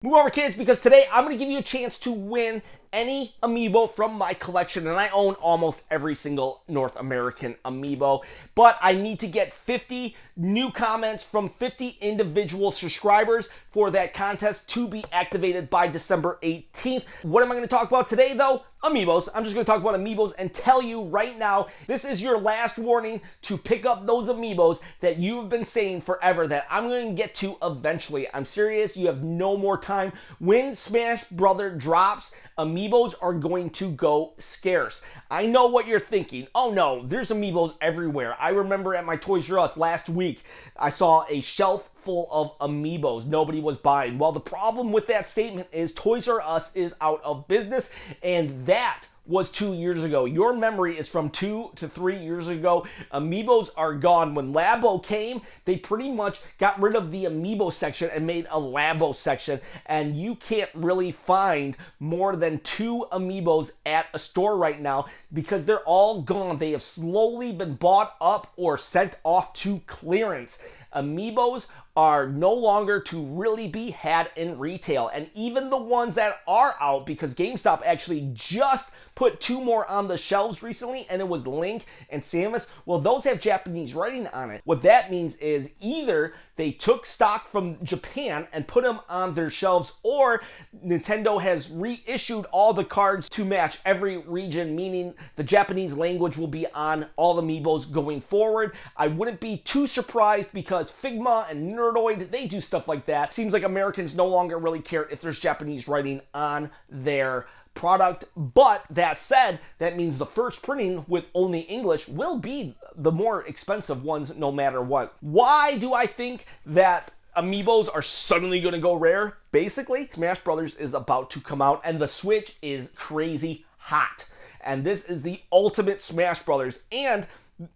Move over, kids, because today I'm going to give you a chance to win any Amiibo from my collection, and I own almost every single North American Amiibo, but I need to get 50 new comments from 50 individual subscribers for that contest to be activated by December 18th. What am I going to talk about today, though? Amiibos. I'm just going to talk about Amiibos and tell you right now, this is your last warning to pick up those Amiibos that you've been saying forever that I'm going to get to eventually. I'm serious. You have no more time. When Smash Brother drops, Amiibos are going to go scarce. I know what you're thinking. Oh no, there's Amiibos everywhere. I remember at my Toys R Us last week, I saw a shelf full of Amiibos nobody was buying. Well, the problem with that statement is Toys R Us is out of business, and that was 2 years ago. Your memory is from 2 to 3 years ago. Amiibos are gone. When Labo came, they pretty much got rid of the Amiibo section and made a Labo section, and you can't really find more than 2 Amiibos at a store right now because they're all gone. They have slowly been bought up or sent off to clearance. Amiibos are no longer to really be had in retail, and even the ones that are out, because GameStop actually just put 2 more on the shelves recently, and it was Link and Samus. Well, those have Japanese writing on it. What that means is either they took stock from Japan and put them on their shelves, or Nintendo has reissued all the cards to match every region, meaning the Japanese language will be on all Amiibos going forward. I wouldn't be too surprised because Figma and Nerdoid, they do stuff like that. Seems like Americans no longer really care if there's Japanese writing on their product. But that said, that means the first printing with only English will be the more expensive ones no matter what. Why do I think that Amiibos are suddenly going to go rare? Basically, Smash Brothers is about to come out and the Switch is crazy hot. And this is the ultimate Smash Brothers, and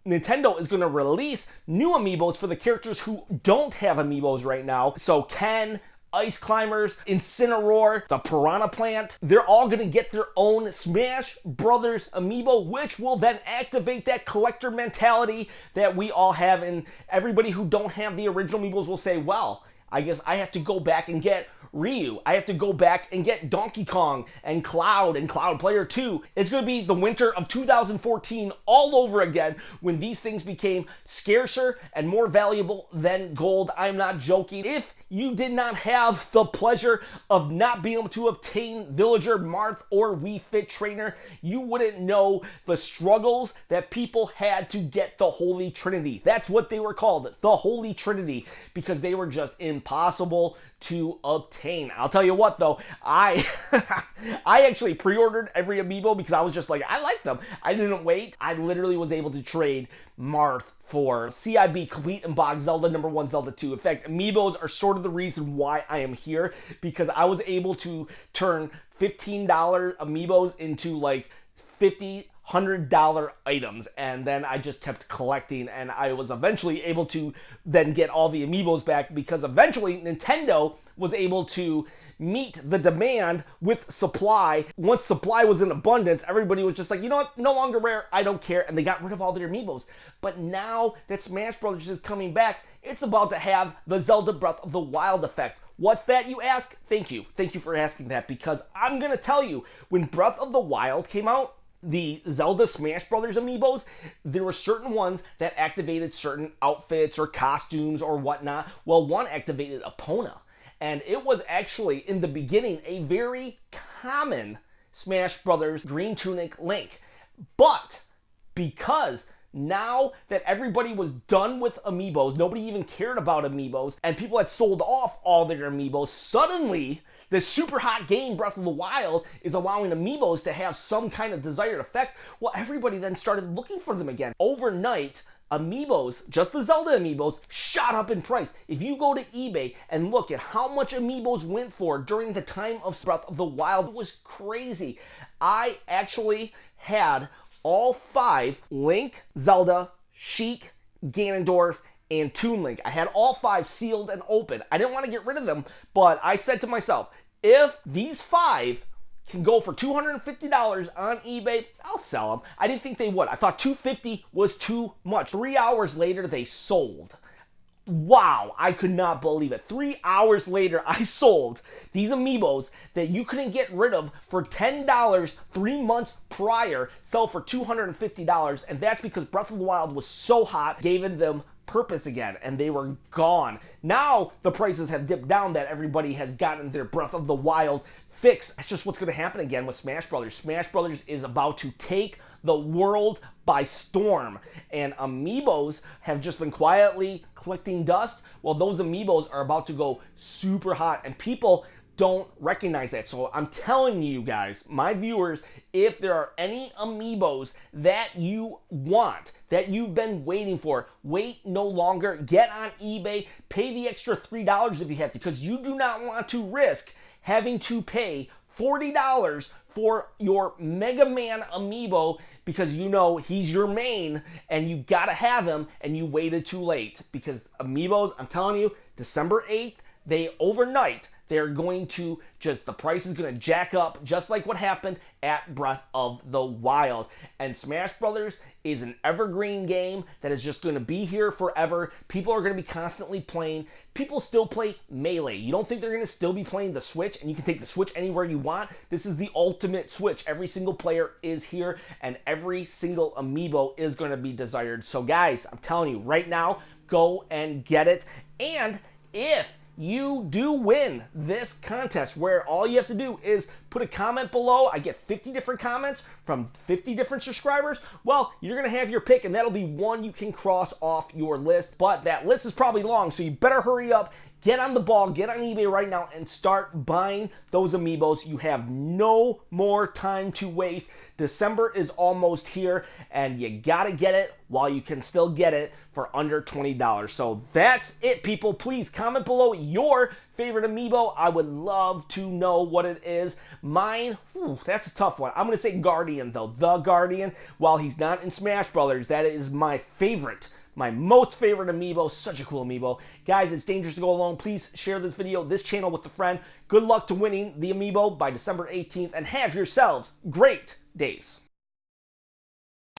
Nintendo is going to release new Amiibos for the characters who don't have Amiibos right now. So Ken, Ice Climbers, Incineroar, the Piranha Plant, they're all going to get their own Smash Brothers Amiibo, which will then activate that collector mentality that we all have, and everybody who don't have the original Amiibos will say, well, I guess I have to go back and get Ryu. I have to go back and get Donkey Kong and Cloud Player 2. It's going to be the winter of 2014 all over again when these things became scarcer and more valuable than gold. I'm not joking. If you did not have the pleasure of not being able to obtain Villager, Marth, or Wii Fit Trainer, you wouldn't know the struggles that people had to get the Holy Trinity. That's what they were called, the Holy Trinity, because they were just impossible to obtain. I'll tell you what though, I actually pre-ordered every Amiibo because I was just like, I like them. I didn't wait. I literally was able to trade Marth for CIB Complete and Box Zelda number 1, Zelda 2. In fact, Amiibos are sort of the reason why I am here, because I was able to turn $15 Amiibos into like $100 items, and then I just kept collecting, and I was eventually able to then get all the Amiibos back because eventually Nintendo was able to meet the demand with supply. Once supply was in abundance, everybody was just like, you know what, no longer rare, I don't care, and they got rid of all their Amiibos. But now that Smash Brothers is coming back, it's about to have the Zelda Breath of the Wild effect. What's that, you ask? Thank you for asking that, because I'm gonna tell you, when Breath of the Wild came out, the Zelda Smash Brothers Amiibos, there were certain ones that activated certain outfits or costumes or whatnot. Well, one activated Epona, and it was actually, in the beginning, a very common Smash Brothers Green Tunic Link. But because now that everybody was done with Amiibos, nobody even cared about Amiibos, and people had sold off all their Amiibos, suddenly this super hot game, Breath of the Wild, is allowing Amiibos to have some kind of desired effect. Well, everybody then started looking for them again. Overnight, Amiibos, just the Zelda Amiibos, shot up in price. If you go to eBay and look at how much Amiibos went for during the time of Breath of the Wild, it was crazy. I actually had all 5 Link, Zelda, Sheik, Ganondorf, and Toon Link. I had all 5 sealed and open. I didn't want to get rid of them, but I said to myself, if these 5 can go for $250 on eBay, I'll sell them. I didn't think they would. I thought $250 was too much. 3 hours later, they sold. Wow, I could not believe it. 3 hours later, I sold these Amiibos that you couldn't get rid of for $10 3 months prior, sell for $250, and that's because Breath of the Wild was so hot, gave them purpose again, and they were gone. Now the prices have dipped down that everybody has gotten their Breath of the Wild fix. That's just what's going to happen again with Smash Brothers. Smash Brothers is about to take the world by storm, and Amiibos have just been quietly collecting dust. Well, those Amiibos are about to go super hot, and people don't recognize that. So I'm telling you guys, my viewers, if there are any Amiibos that you want, that you've been waiting for, wait no longer. Get on eBay, pay the extra $3 if you have to, because you do not want to risk having to pay $40 for your Mega Man Amiibo because you know he's your main and you gotta have him and you waited too late. Because Amiibos, I'm telling you, December 8th, they're going to the price is going to jack up just like what happened at Breath of the Wild. And Smash Brothers is an evergreen game that is just going to be here forever. People are going to be constantly playing. People still play Melee. You don't think they're going to still be playing the Switch and you can take the Switch anywhere you want? This is the ultimate Switch. Every single player is here and every single Amiibo is going to be desired. So guys, I'm telling you right now, go and get it. And if you do win this contest where all you have to do is put a comment below, I get 50 different comments from 50 different subscribers, well, you're going to have your pick and that'll be one you can cross off your list. But that list is probably long, so you better hurry up, get on the ball, get on eBay right now and start buying those Amiibos. You have no more time to waste. December is almost here and you gotta get it while you can still get it for under $20. So that's it, people. Please comment below your favorite Amiibo. I would love to know what it is. Mine, that's a tough one. I'm gonna say Guardian though. The Guardian. While he's not in Smash Brothers, that is my favorite. My most favorite Amiibo. Such a cool Amiibo. Guys, it's dangerous to go alone. Please share this video, this channel with a friend. Good luck to winning the Amiibo by December 18th and have yourselves great days.